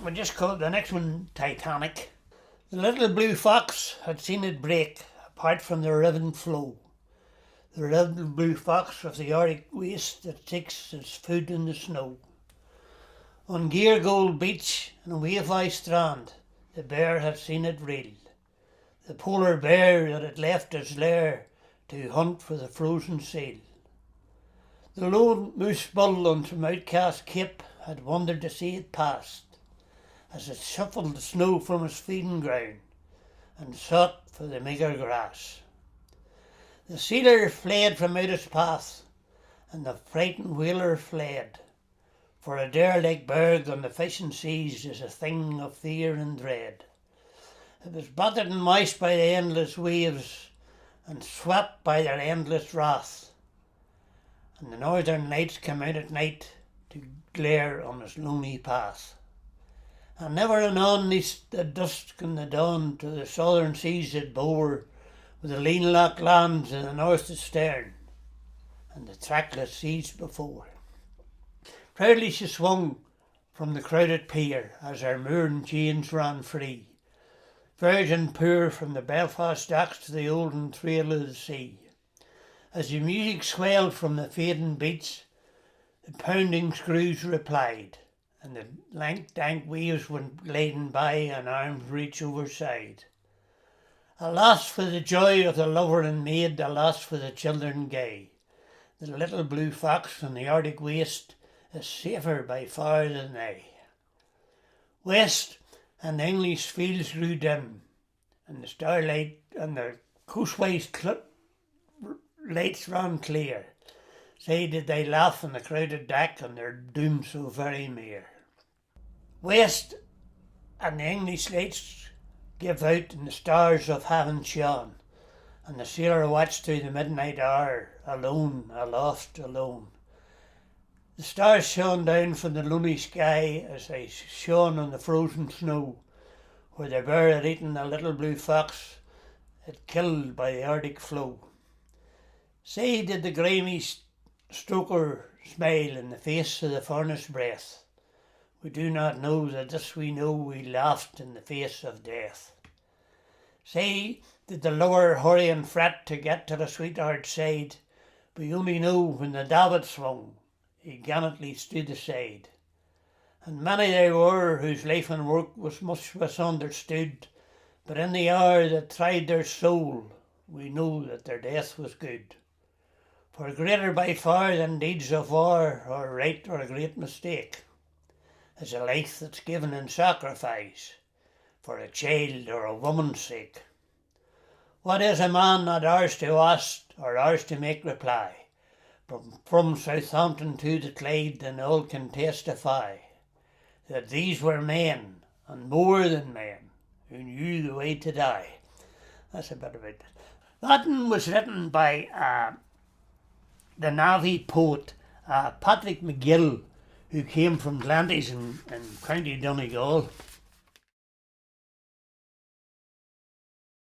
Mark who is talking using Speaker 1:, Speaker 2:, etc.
Speaker 1: We just call the next one Titanic. The little blue fox had seen it break apart from the riven flow. The little blue fox of the Arctic waste that seeks its food in the snow. On Geargold beach and Wavey strand, the bear had seen it reel. The polar bear that had left its lair to hunt for the frozen seal. The lone moose bull on some outcast cape had wondered to see it past, as it shuffled the snow from its feeding ground and sought for the meagre grass. The sealer fled from out its path, and the frightened whaler fled, for a derelict berg on the fishing seas is a thing of fear and dread. It was battered and moist by the endless waves, and swept by their endless wrath, and the northern lights came out at night to glare on its lonely path. And never and anon neath the dusk and the dawn to the southern seas it bore, with the lean loch lands in the north astern, and the trackless seas before. Proudly she swung from the crowded pier as her mooring chains ran free, virgin poor from the Belfast docks to the olden trail of the sea. As the music swelled from the fading beats, the pounding screws replied, and the lank dank waves went gliding by and arms reach overside. Alas for the joy of the lover and maid, alas for the children gay. The little blue fox on the Arctic waste is safer by far than they. West and the English fields grew dim, and the starlight and the coastwise lights ran clear. Say did they laugh on the crowded deck on their doom so very near. West and the English lights gave out and the stars of heaven shone, and the sailor watched through the midnight hour, alone, aloft, alone. The stars shone down from the lonely sky as they shone on the frozen snow, where the bear had eaten a little blue fox it killed by the Arctic flow. Say did the grimy stoker smile in the face of the furnace breath. We do not know that this we know we laughed in the face of death. Say did the lover hurry and fret to get to the sweetheart's side. We only know when the davit swung, he gallantly stood aside. And many there were whose life and work was much misunderstood, but in the hour that tried their soul, we know that their death was good. For greater by far than deeds of war, or right or great mistake, is a life that's given in sacrifice for a child or a woman's sake. What is a man not ours to ask or ours to make reply? From Southampton to the Clyde, and all can testify that these were men, and more than men, who knew the way to die. That's a bit of it. That one was written by the Navy poet Patrick McGill, who came from Glanties in County Donegal.